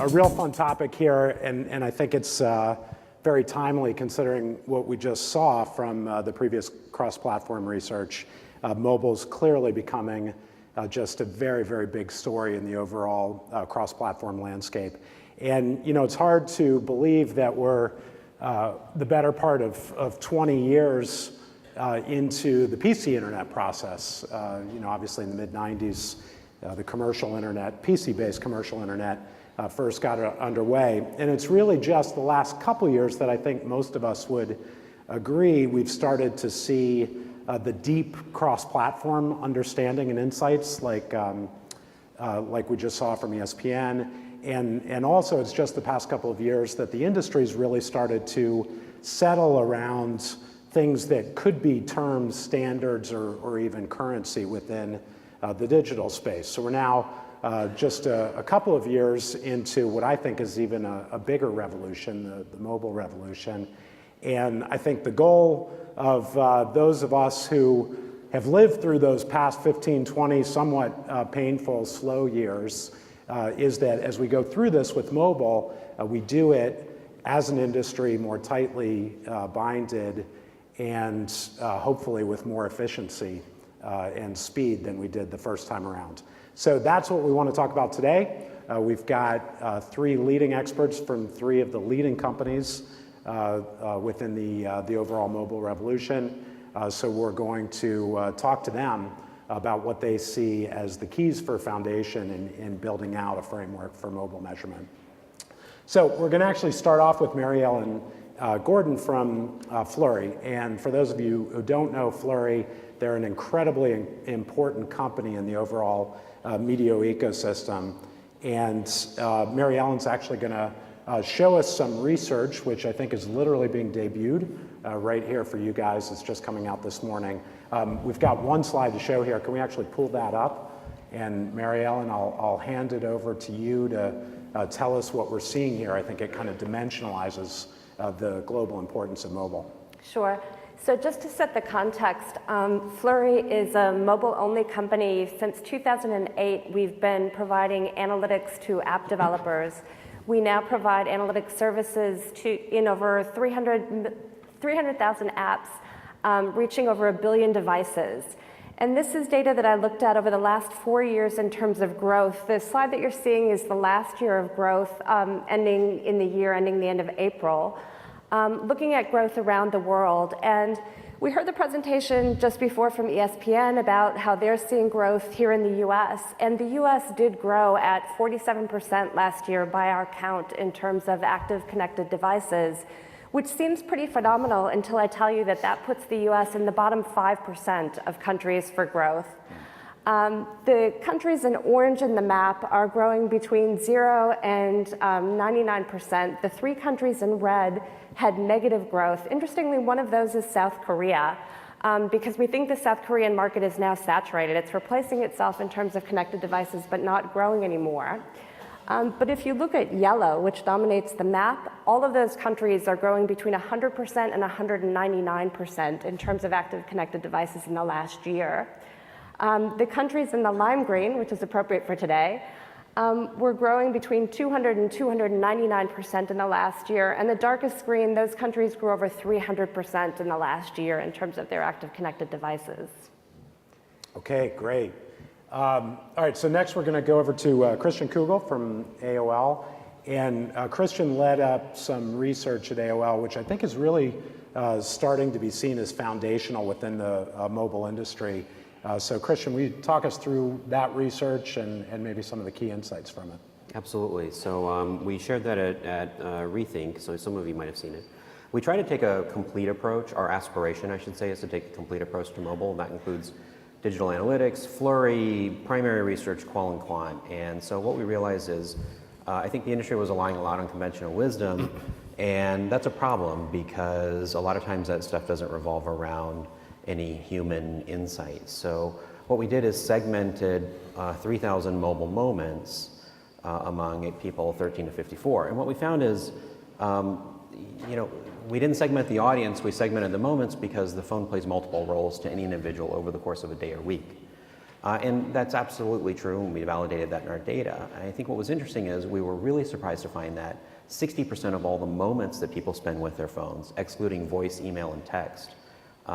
a real fun topic here, and I think it's very timely considering what we just saw from the previous cross-platform research. Mobile's clearly becoming just a very, very big story in the overall cross-platform landscape. And it's hard to believe that we're the better part of 20 years into the PC internet process. Obviously in the mid-90s, the commercial internet, PC-based commercial internet, first got underway. And it's really just the last couple years that I think most of us would agree we've started to see the deep cross-platform understanding and insights like we just saw from ESPN. And also it's just the past couple of years that the industry's really started to settle around things that could be terms, standards, or even currency within the digital space. So we're now just a couple of years into what I think is even a bigger revolution, the mobile revolution. And I think the goal of those of us who have lived through those past 15, 20 somewhat painful, slow years is that as we go through this with mobile, we do it as an industry more tightly binded and hopefully with more efficiency and speed than we did the first time around. So that's what we want to talk about today. We've got three leading experts from three of the leading companies within the overall mobile revolution. So we're going to talk to them about what they see as the keys for foundation in building out a framework for mobile measurement. So we're going to actually start off with Mary Ellen Gordon from Flurry. And for those of you who don't know Flurry, they're an incredibly important company in the overall media ecosystem. And Mary Ellen's actually going to show us some research, which I think is literally being debuted right here for you guys. It's just coming out this morning. We've got one slide to show here. Can we actually pull that up? And Mary Ellen, I'll hand it over to you to tell us what we're seeing here. I think it kind of dimensionalizes the global importance of mobile. Sure. So just to set the context, Flurry is a mobile-only company. Since 2008, we've been providing analytics to app developers. We now provide analytics services in over 300,000 apps, reaching over 1 billion devices. And this is data that I looked at over the last 4 years in terms of growth. The slide that you're seeing is the last year of growth ending the end of April. Looking at growth around the world. And we heard the presentation just before from ESPN about how they're seeing growth here in the US. And the US did grow at 47% last year by our count in terms of active connected devices, which seems pretty phenomenal until I tell you that that puts the US in the bottom 5% of countries for growth. The countries in orange in the map are growing between 0 and 99%. The three countries in red had negative growth. Interestingly, one of those is South Korea, because we think the South Korean market is now saturated. It's replacing itself in terms of connected devices, but not growing anymore. But if you look at yellow, which dominates the map, all of those countries are growing between 100% and 199% in terms of active connected devices in the last year. The countries in the lime green, which is appropriate for today, were growing between 200 and 299% in the last year. And the darkest green, those countries grew over 300% in the last year in terms of their active connected devices. Okay, great. All right, so next we're going to go over to Christian Kugel from AOL. And Christian led up some research at AOL, which I think is really starting to be seen as foundational within the mobile industry. So Christian, will you talk us through that research and maybe some of the key insights from it? Absolutely. So we shared that at Rethink, so some of you might have seen it. We try to take a complete approach. Our aspiration, I should say, is to take a complete approach to mobile. And that includes digital analytics, Flurry, primary research, qual and quant. And so what we realized is I think the industry was relying a lot on conventional wisdom, and that's a problem because a lot of times that stuff doesn't revolve around any human insight. So what we did is segmented 3,000 mobile moments among people 13 to 54. And what we found is, we didn't segment the audience, we segmented the moments because the phone plays multiple roles to any individual over the course of a day or week. And that's absolutely true, and we validated that in our data. And I think what was interesting is we were really surprised to find that 60% of all the moments that people spend with their phones, excluding voice, email, and text,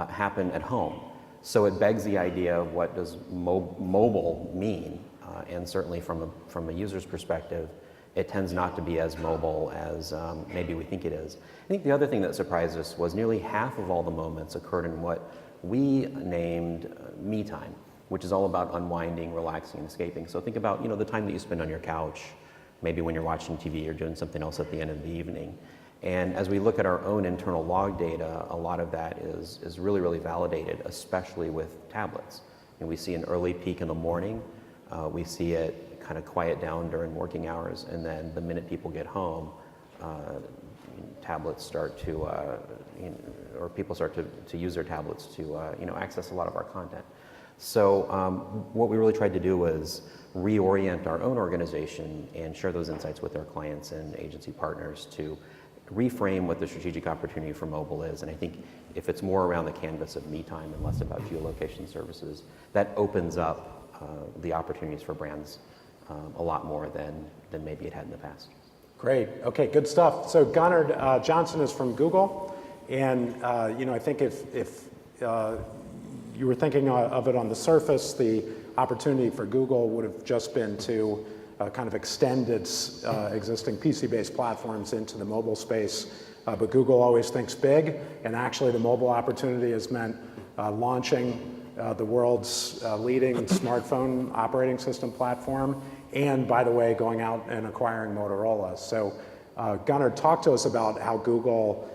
happen at home. So it begs the idea of what does mobile mean? And certainly from a user's perspective, it tends not to be as mobile as maybe we think it is. I think the other thing that surprised us was nearly half of all the moments occurred in what we named me time, which is all about unwinding, relaxing, and escaping. So think about, the time that you spend on your couch, maybe when you're watching TV or doing something else at the end of the evening. And as we look at our own internal log data, a lot of that is really, really validated, especially with tablets. And we see an early peak in the morning. We see it kind of quiet down during working hours, and then the minute people get home, tablets start to, or people start to use their tablets to, access a lot of our content. So what we really tried to do was reorient our own organization and share those insights with our clients and agency partners to reframe what the strategic opportunity for mobile is. And I think if it's more around the canvas of me time and less about geolocation services, that opens up the opportunities for brands a lot more than maybe it had in the past. Great. Okay, good stuff. So Gunnard Johnson is from Google, and I think if you were thinking of it on the surface, the opportunity for Google would have just been to kind of extend its existing PC-based platforms into the mobile space. But Google always thinks big, and actually the mobile opportunity has meant launching the world's leading smartphone operating system platform, and by the way, going out and acquiring Motorola. So Gunnard, talk to us about how Google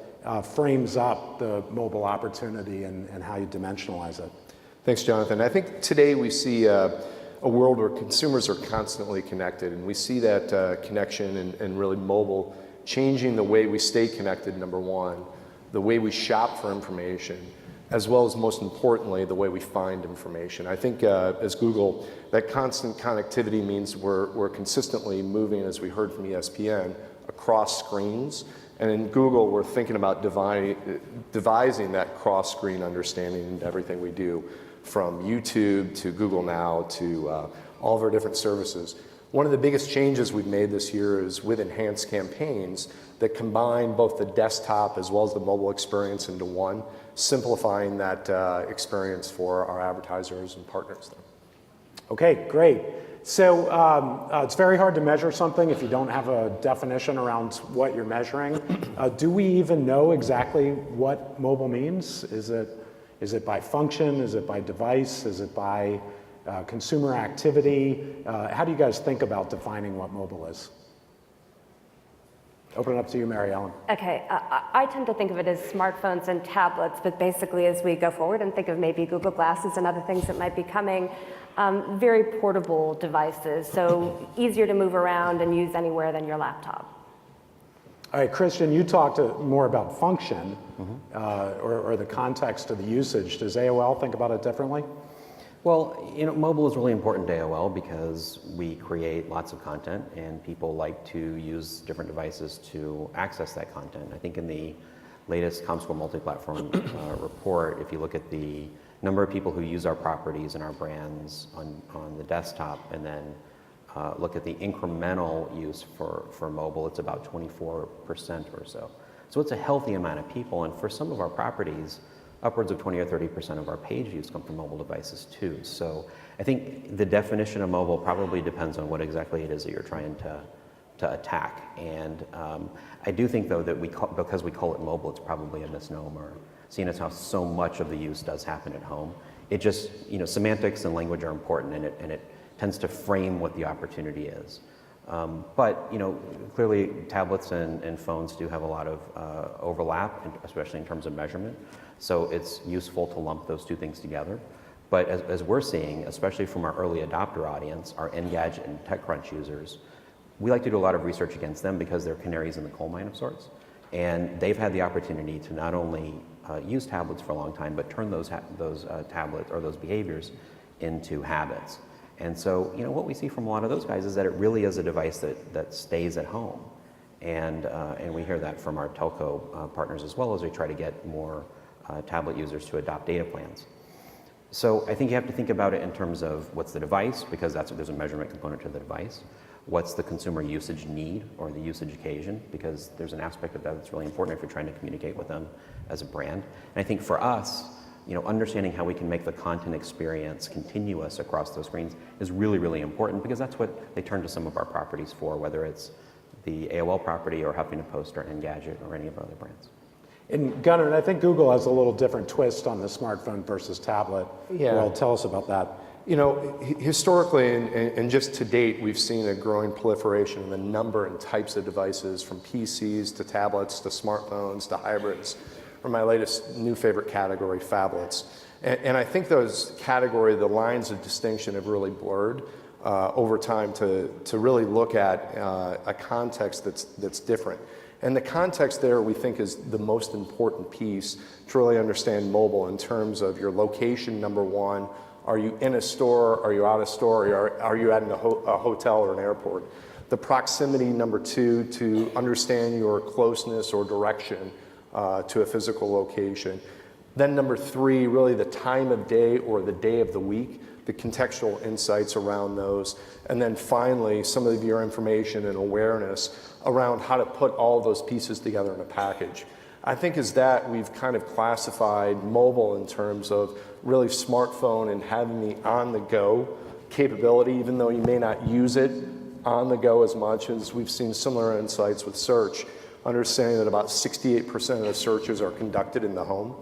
frames up the mobile opportunity and how you dimensionalize it. Thanks, Jonathan. I think today we see a world where consumers are constantly connected, and we see that connection and really mobile changing the way we stay connected, number one, the way we shop for information, as well as, most importantly, the way we find information. I think as Google, that constant connectivity means we're consistently moving, as we heard from ESPN, across screens. And in Google, we're thinking about devising that cross-screen understanding in everything we do, from YouTube to Google Now to all of our different services. One of the biggest changes we've made this year is with enhanced campaigns that combine both the desktop as well as the mobile experience into one, simplifying that experience for our advertisers and partners there. Okay, great. So it's very hard to measure something if you don't have a definition around what you're measuring. Do we even know exactly what mobile means? Is it by function? Is it by device? Is it by consumer activity? How do you guys think about defining what mobile is? Open it up to you, Mary Ellen. Okay, I tend to think of it as smartphones and tablets, but basically as we go forward and think of maybe Google Glasses and other things that might be coming, very portable devices, so easier to move around and use anywhere than your laptop. All right, Christian, you talked more about function or the context of the usage. Does AOL think about it differently? Well, mobile is really important to AOL because we create lots of content and people like to use different devices to access that content. I think in the latest ComScore multi-platform report, if you look at the number of people who use our properties and our brands on the desktop and then look at the incremental use for mobile, it's about 24% or so. So it's a healthy amount of people, and for some of our properties, upwards of 20 or 30% of our page views come from mobile devices too. So I think the definition of mobile probably depends on what exactly it is that you're trying to attack. And I do think though that because we call it mobile, it's probably a misnomer, seeing as how so much of the use does happen at home. It just, semantics and language are important, and it tends to frame what the opportunity is. But clearly tablets and phones do have a lot of overlap, especially in terms of measurement. So it's useful to lump those two things together. But as we're seeing, especially from our early adopter audience, our Engadget and TechCrunch users, we like to do a lot of research against them because they're canaries in the coal mine of sorts. And they've had the opportunity to not only use tablets for a long time, but turn those tablets or those behaviors into habits. And so, what we see from a lot of those guys is that it really is a device that stays at home. And we hear that from our telco partners as well as we try to get more tablet users to adopt data plans. So I think you have to think about it in terms of what's the device, because there's a measurement component to the device. What's the consumer usage need or the usage occasion, because there's an aspect of that that's really important if you're trying to communicate with them as a brand. And I think for us, understanding how we can make the content experience continuous across those screens is really, really important, because that's what they turn to some of our properties for, whether it's the AOL property or Huffington Post or Engadget or any of our other brands. And Gunnard, I think Google has a little different twist on the smartphone versus tablet world. Tell us about that. Historically and just to date, we've seen a growing proliferation in the number and types of devices, from PCs to tablets to smartphones to hybrids, or my latest new favorite category, phablets. And I think those the lines of distinction have really blurred over time to really look at a context that's different. And the context there, we think, is the most important piece to really understand mobile in terms of your location, number one. Are you in a store? Are you out of store? Or are you at a hotel or an airport? The proximity, number two, to understand your closeness or direction to a physical location. Then number three, really the time of day or the day of the week, the contextual insights around those. And then finally, some of your information and awareness around how to put all those pieces together in a package. I think is that we've kind of classified mobile in terms of really smartphone and having the on-the-go capability, even though you may not use it on the go as much. As we've seen similar insights with search, understanding that about 68% of the searches are conducted in the home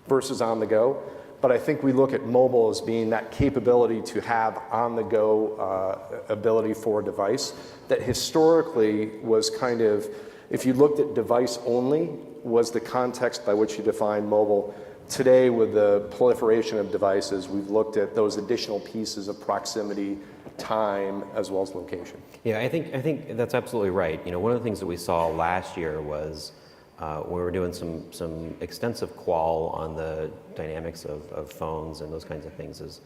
versus on the go. But I think we look at mobile as being that capability to have on-the-go ability for a device that historically was kind of, if you looked at device only, was the context by which you define mobile. Today, with the proliferation of devices, we've looked at those additional pieces of proximity, time, as well as location. Yeah, I think that's absolutely right. One of the things that we saw last year was we were doing some extensive qual on the dynamics of phones and those kinds of things. Is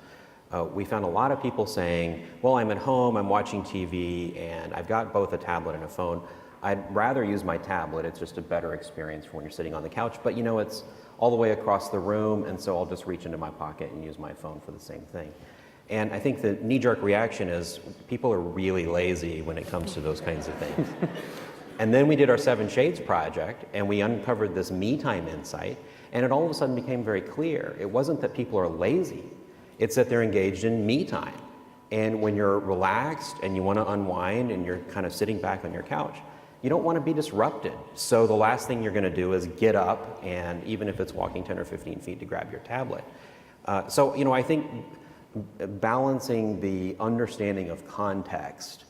we found a lot of people saying, well, I'm at home, I'm watching TV, and I've got both a tablet and a phone. I'd rather use my tablet. It's just a better experience for when you're sitting on the couch. But it's all the way across the room, and so I'll just reach into my pocket and use my phone for the same thing. And I think the knee-jerk reaction is people are really lazy when it comes to those kinds of things. And then we did our 7 Shades project, and we uncovered this me time insight, and it all of a sudden became very clear. It wasn't that people are lazy, it's that they're engaged in me time. And when you're relaxed and you want to unwind and you're kind of sitting back on your couch, you don't want to be disrupted. So the last thing you're going to do is get up, and even if it's walking 10 or 15 feet, to grab your tablet. So I think balancing the understanding of context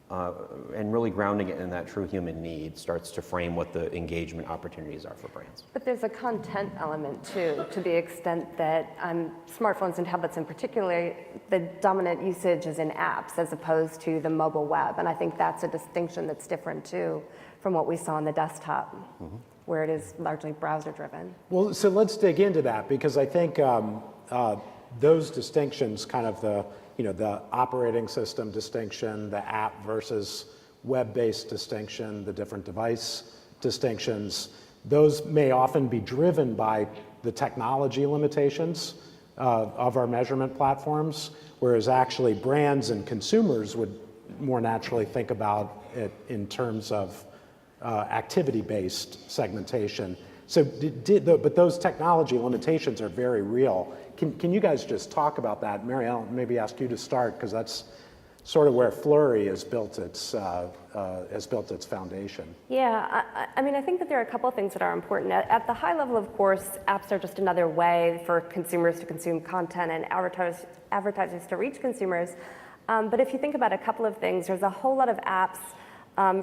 and really grounding it in that true human need starts to frame what the engagement opportunities are for brands. But there's a content element too, to the extent that smartphones and tablets in particular, the dominant usage is in apps as opposed to the mobile web. And I think that's a distinction that's different too from what we saw on the desktop, where it is largely browser driven. Well, so let's dig into that, because I think those distinctions, kind of the operating system distinction, the app versus web-based distinction, the different device distinctions, those may often be driven by the technology limitations of our measurement platforms, whereas actually brands and consumers would more naturally think about it in terms of activity-based segmentation. So, but those technology limitations are very real. Can you guys just talk about that? Mary Ellen, maybe ask you to start, because that's sort of where Flurry has built its foundation. Yeah, I mean, I think that there are a couple of things that are important. At the high level, of course, apps are just another way for consumers to consume content and advertisers to reach consumers. But if you think about a couple of things, there's a whole lot of apps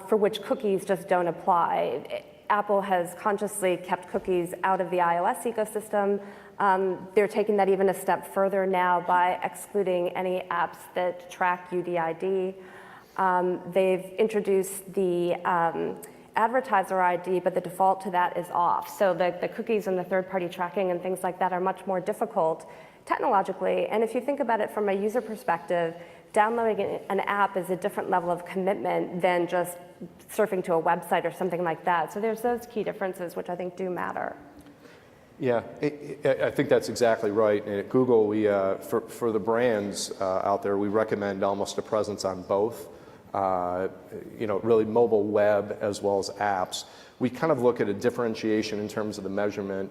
for which cookies just don't apply. Apple has consciously kept cookies out of the iOS ecosystem. They're taking that even a step further now by excluding any apps that track UDID. They've introduced the advertiser ID, but the default to that is off. So the cookies and the third-party tracking and things like that are much more difficult technologically. And if you think about it from a user perspective, downloading an app is a different level of commitment than just surfing to a website or something like that. So there's those key differences, which I think do matter. Yeah, I think that's exactly right. And at Google, we for the brands out there, we recommend almost a presence on both. Really mobile web as well as apps. We kind of look at a differentiation in terms of the measurement.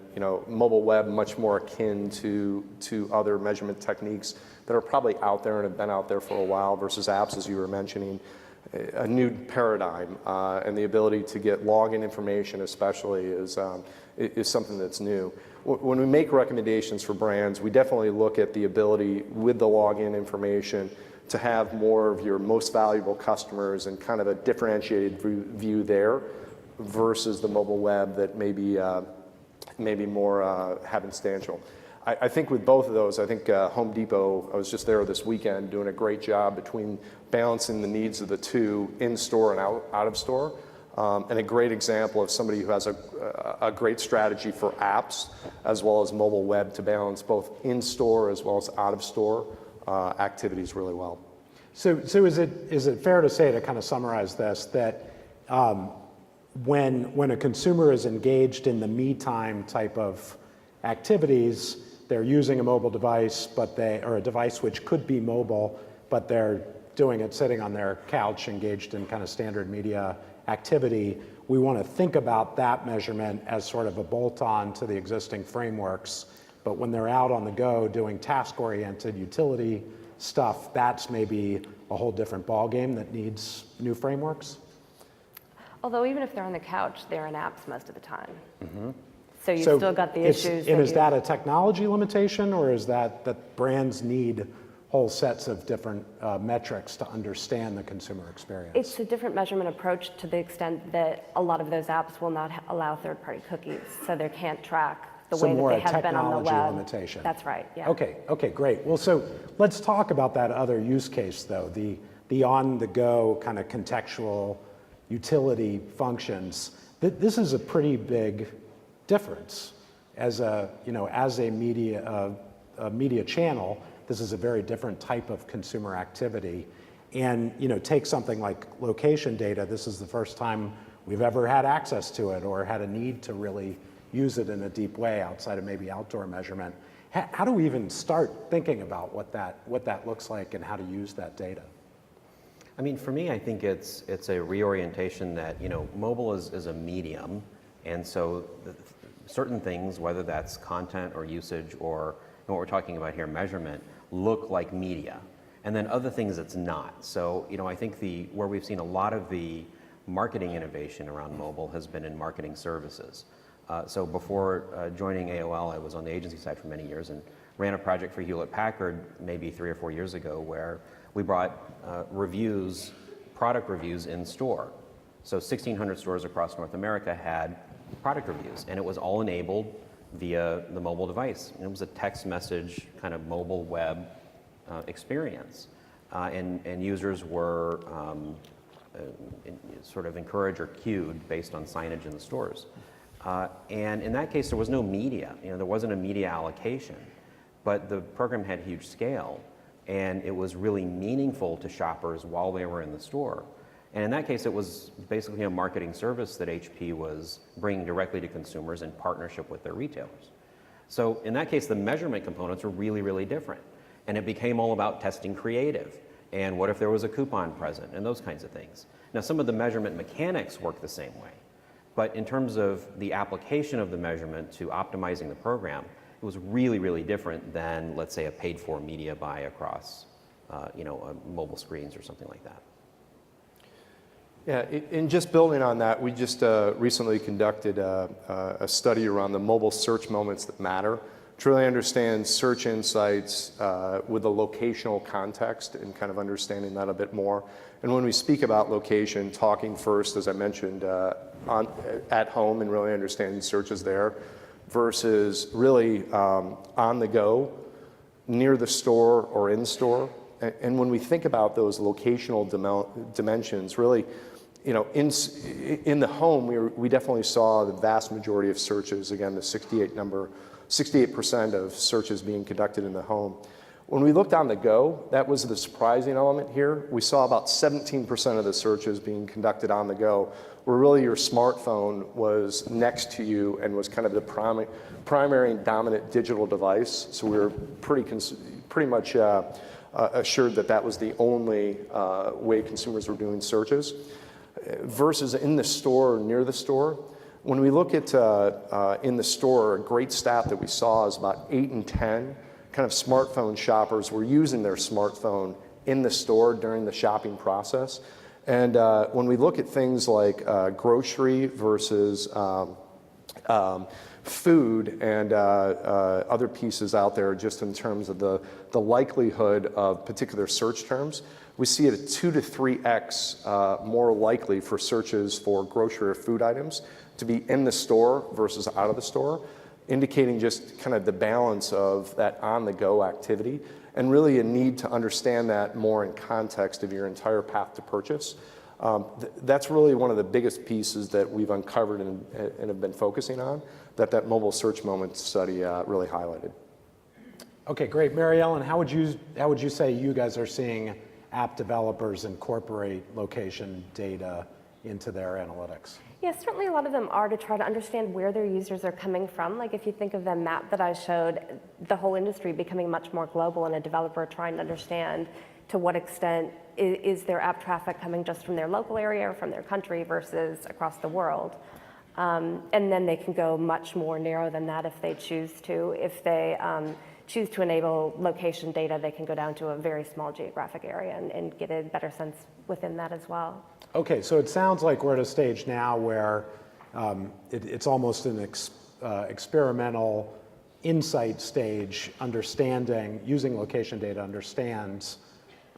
Mobile web much more akin to other measurement techniques that are probably out there and have been out there for a while versus apps, as you were mentioning. A new paradigm and the ability to get login information especially is something that's new. When we make recommendations for brands, we definitely look at the ability with the login information to have more of your most valuable customers and kind of a differentiated view there versus the mobile web that may be more happenstantial. I think with both of those, I think Home Depot, I was just there this weekend doing a great job between balancing the needs of the two in-store and out of store. And a great example of somebody who has a great strategy for apps as well as mobile web to balance both in-store as well as out-of-store activities really well. So is it fair to say, to kind of summarize this, that when a consumer is engaged in the me time type of activities, they're using a mobile device, or a device which could be mobile, but they're doing it sitting on their couch, engaged in kind of standard media activity, we want to think about that measurement as sort of a bolt-on to the existing frameworks. But when they're out on the go doing task-oriented utility stuff, that's maybe a whole different ballgame that needs new frameworks? Although even if they're on the couch, they're in apps most of the time. Mm-hmm. So you've still got the issues. And is that a technology limitation, or is that brands need whole sets of different metrics to understand the consumer experience? It's a different measurement approach to the extent that a lot of those apps will not allow third-party cookies, so they can't track the way that they have been on the web. Technology limitation. That's right, yeah. Okay, great. Well, so let's talk about that other use case, though, the on-the-go kind of contextual utility functions. This is a pretty big difference. As a media channel, this is a very different type of consumer activity. And take something like location data. This is the first time we've ever had access to it or had a need to really use it in a deep way outside of maybe outdoor measurement. How do we even start thinking about what that looks like and how to use that data? I mean, for me, I think it's a reorientation that, mobile is a medium, and so certain things, whether that's content or usage or what we're talking about here, measurement, look like media. And then other things it's not. So, I think where we've seen a lot of the marketing innovation around mobile has been in marketing services. So before joining AOL, I was on the agency side for many years and ran a project for Hewlett-Packard maybe 3 or 4 years ago where we brought product reviews in store. So 1,600 stores across North America had product reviews, and it was all enabled via the mobile device. And it was a text message kind of mobile web experience. And users were sort of encouraged or cued based on signage in the stores. And in that case, there was no media. There wasn't a media allocation, but the program had huge scale, and it was really meaningful to shoppers while they were in the store. And in that case, it was basically a marketing service that HP was bringing directly to consumers in partnership with their retailers. So in that case, the measurement components were really, really different. And it became all about testing creative. And what if there was a coupon present and those kinds of things. Now, some of the measurement mechanics work the same way. But in terms of the application of the measurement to optimizing the program, it was really, really different than, let's say, a paid-for media buy across, mobile screens or something like that. Yeah, and just building on that, we just recently conducted a study around the mobile search moments that matter, to really understand search insights with a locational context and kind of understanding that a bit more. And when we speak about location, talking first, as I mentioned, at home and really understanding searches there, versus really on the go, near the store or in store. And when we think about those locational dimensions, really, in the home, we definitely saw the vast majority of searches, again, the 68% of searches being conducted in the home. When we looked on the go, that was the surprising element here. We saw about 17% of the searches being conducted on the go, where really your smartphone was next to you and was kind of the primary and dominant digital device. So we were pretty much assured that that was the only way consumers were doing searches. Versus in the store or near the store, when we look at in the store, a great stat that we saw is about 8 in 10 kind of smartphone shoppers were using their smartphone in the store during the shopping process. And when we look at things like grocery versus food and other pieces out there, just in terms of the likelihood of particular search terms, we see it at 2 to 3x more likely for searches for grocery or food items to be in the store versus out of the store, indicating just kind of the balance of that on-the-go activity and really a need to understand that more in context of your entire path to purchase. That's really one of the biggest pieces that we've uncovered and have been focusing on, that mobile search moment study really highlighted. Okay, great. Mary Ellen, how would you say you guys are seeing app developers incorporate location data into their analytics? Yes, certainly a lot of them are to try to understand where their users are coming from. Like if you think of the map that I showed, the whole industry becoming much more global and a developer trying to understand to what extent is their app traffic coming just from their local area or from their country versus across the world. And then they can go much more narrow than that if they choose to. If they choose to enable location data, they can go down to a very small geographic area and get a better sense within that as well. Okay, so it sounds like we're at a stage now where it's almost an experimental insight stage, understanding, using location data, understands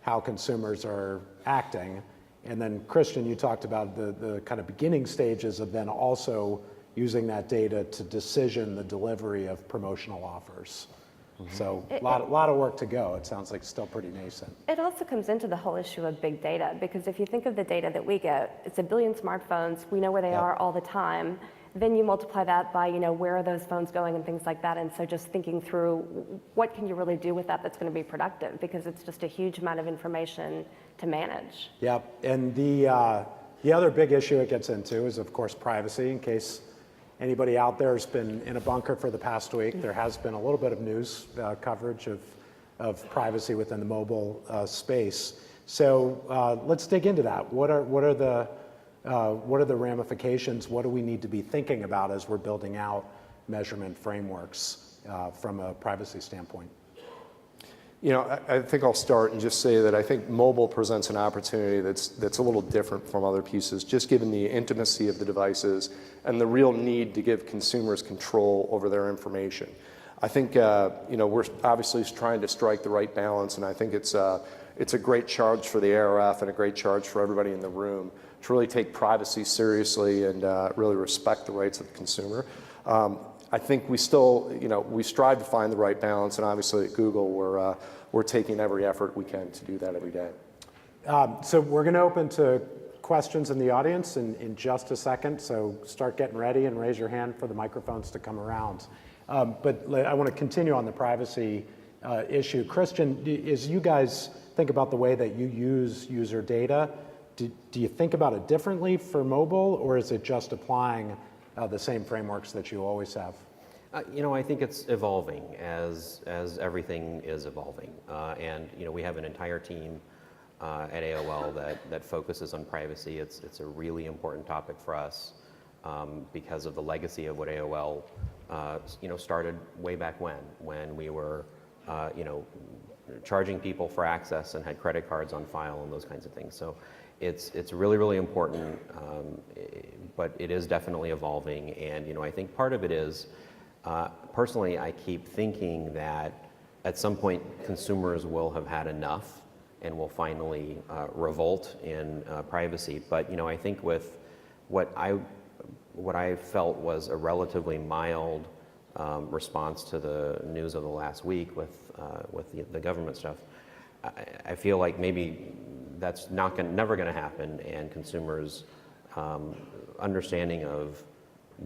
how consumers are acting. And then Christian, you talked about the kind of beginning stages of then also using that data to decision the delivery of promotional offers. So a lot of work to go. It sounds like it's still pretty nascent. It also comes into the whole issue of big data, because if you think of the data that we get, it's 1 billion smartphones, we know where they are all the time. Then you multiply that by, where are those phones going and things like that. And so just thinking through what can you really do with that that's going to be productive, because it's just a huge amount of information to manage. Yep, and the other big issue it gets into is, of course, privacy. In case anybody out there has been in a bunker for the past week, there has been a little bit of news coverage of privacy within the mobile space. So let's dig into that. What are the ramifications? What do we need to be thinking about as we're building out measurement frameworks from a privacy standpoint? I think I'll start and just say that I think mobile presents an opportunity that's a little different from other pieces, just given the intimacy of the devices and the real need to give consumers control over their information. I think we're obviously trying to strike the right balance, and I think it's a great charge for the ARF and a great charge for everybody in the room to really take privacy seriously and really respect the rights of the consumer. I think we still, we strive to find the right balance, and obviously at Google, we're taking every effort we can to do that every day. So we're going to open to questions in the audience in just a second, so start getting ready and raise your hand for the microphones to come around. But I want to continue on the privacy issue. Christian, as you guys think about the way that you use user data, do you think about it differently for mobile, or is it just applying the same frameworks that you always have? I think it's evolving as everything is evolving. And we have an entire team at AOL that focuses on privacy. It's a really important topic for us because of the legacy of what AOL started way back when we were charging people for access and had credit cards on file and those kinds of things. So it's really, really important, but it is definitely evolving. And I think part of it is, personally, I keep thinking that at some point consumers will have had enough and will finally revolt in privacy. But I think with what I felt was a relatively mild response to the news of the last week with the government stuff, I feel like maybe that's never going to happen, and consumers' understanding of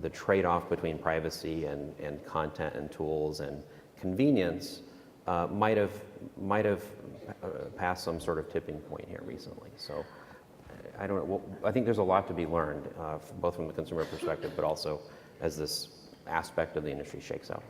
the trade-off between privacy and content and tools and convenience might have passed some sort of tipping point here recently. So I don't know. Well, I think there's a lot to be learned, both from the consumer perspective, but also as this aspect of the industry shakes out.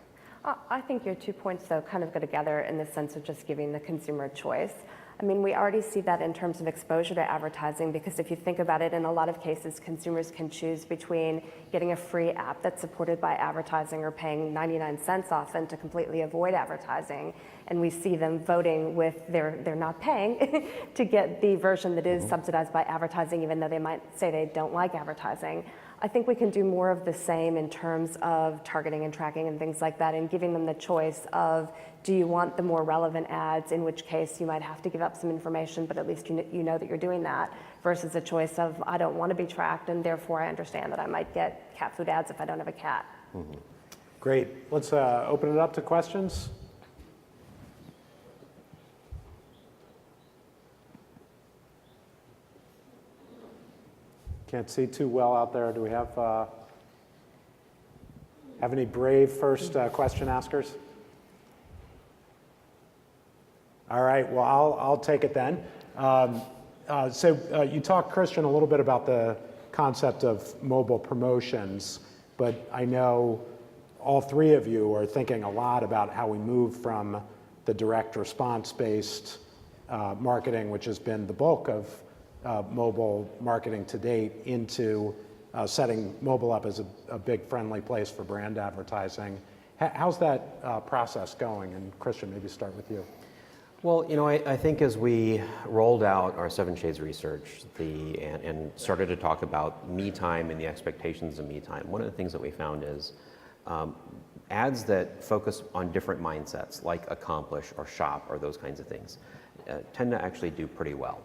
I think your 2 points, though, kind of go together in the sense of just giving the consumer a choice. I mean, we already see that in terms of exposure to advertising, because if you think about it, in a lot of cases, consumers can choose between getting a free app that's supported by advertising or paying 99 cents often to completely avoid advertising. And we see them voting with they're not paying to get the version that is subsidized by advertising, even though they might say they don't like advertising. I think we can do more of the same in terms of targeting and tracking and things like that, and giving them the choice of, do you want the more relevant ads, in which case you might have to give up some information, but at least you know that you're doing that, versus a choice of, I don't want to be tracked, and therefore I understand that I might get cat food ads if I don't have a cat. Great. Let's open it up to questions. Can't see too well out there. Do we have any brave first question askers? All right, well, I'll take it then. So you talked, Christian, a little bit about the concept of mobile promotions, but I know all three of you are thinking a lot about how we move from the direct response-based marketing, which has been the bulk of mobile marketing to date, into setting mobile up as a big friendly place for brand advertising. How's that process going? And Christian, maybe start with you. Well, you know, I think as we rolled out our 7 Shades research and started to talk about me time and the expectations of me time, one of the things that we found is ads that focus on different mindsets, like accomplish or shop or those kinds of things, tend to actually do pretty well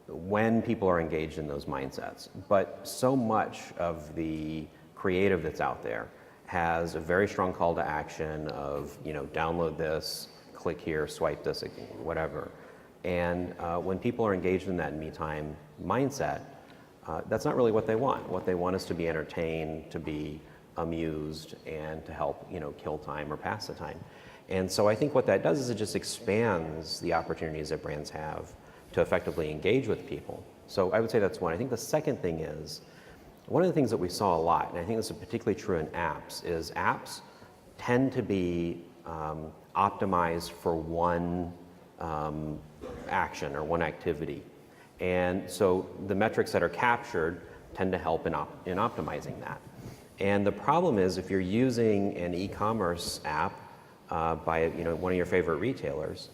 when people are engaged in those mindsets. But so much of the creative that's out there has a very strong call to action of, you know, download this, click here, swipe this, whatever. And when people are engaged in that me time mindset, that's not really what they want. What they want is to be entertained, to be amused, and to help, you know, kill time or pass the time. And so I think what that does is it just expands the opportunities that brands have to effectively engage with people. So I would say that's one. I think the second thing is, one of the things that we saw a lot, and I think this is particularly true in apps, is apps tend to be optimized for one action or one activity. And so the metrics that are captured tend to help in optimizing that. And the problem is, if you're using an e-commerce app by, you know, one of your favorite retailers,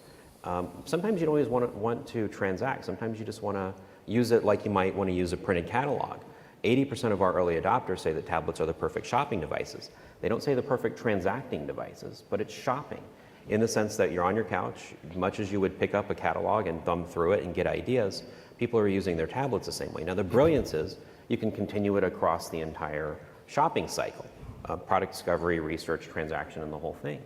sometimes you don't always want to transact. Sometimes you just want to use it like you might want to use a printed catalog. 80% of our early adopters say that tablets are the perfect shopping devices. They don't say the perfect transacting devices, but it's shopping in the sense that you're on your couch, much as you would pick up a catalog and thumb through it and get ideas, people are using their tablets the same way. Now, the brilliance is you can continue it across the entire shopping cycle, product discovery, research, transaction, and the whole thing.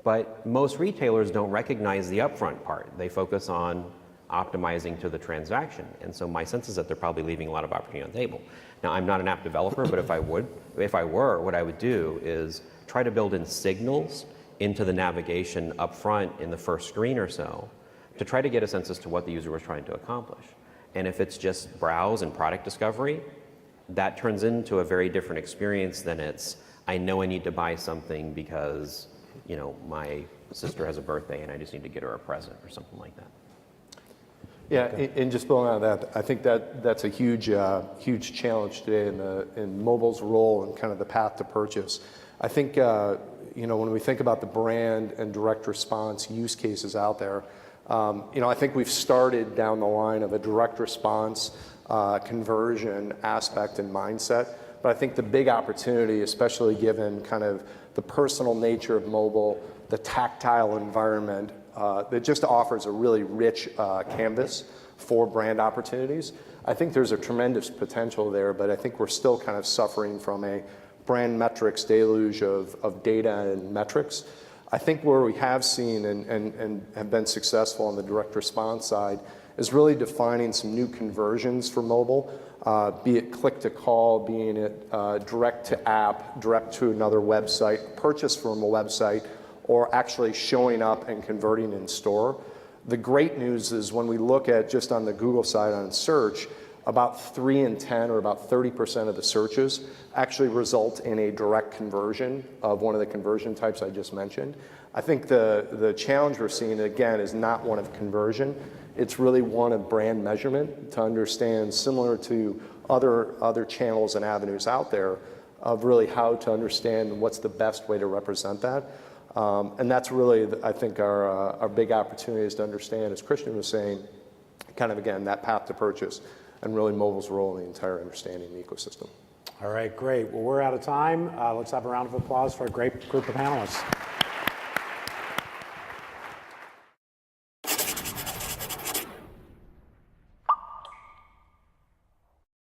But most retailers don't recognize the upfront part. They focus on optimizing to the transaction. And so my sense is that they're probably leaving a lot of opportunity on the table. Now, I'm not an app developer, but if I were, what I would do is try to build in signals into the navigation up front in the first screen or so to try to get a sense as to what the user was trying to accomplish. And if it's just browse and product discovery, that turns into a very different experience than it's, I know I need to buy something because, you know, my sister has a birthday and I just need to get her a present or something like that. Yeah, and just building on that, I think that's a huge challenge today in mobile's role and kind of the path to purchase. I think you know, when we think about the brand and direct response use cases out there, you know, I think we've started down the line of a direct response conversion aspect and mindset. But I think the big opportunity, especially given kind of the personal nature of mobile, the tactile environment, that just offers a really rich canvas for brand opportunities. I think there's a tremendous potential there, but I think we're still kind of suffering from a brand metrics deluge of data and metrics. I think where we have seen and have been successful on the direct response side is really defining some new conversions for mobile, be it click to call, being it direct to app, direct to another website, purchase from a website, or actually showing up and converting in store. The great news is when we look at just on the Google side on search, about 3 in 10 or about 30% of the searches actually result in a direct conversion of one of the conversion types I just mentioned. I think the challenge we're seeing, again, is not one of conversion. It's really one of brand measurement to understand, similar to other channels and avenues out there, of really how to understand what's the best way to represent that. And that's really, I think, our big opportunity is to understand, as Christian was saying, kind of, again, that path to purchase and really mobile's role in the entire understanding of the ecosystem. All right, great. Well, we're out of time. Let's have a round of applause for a great group of panelists.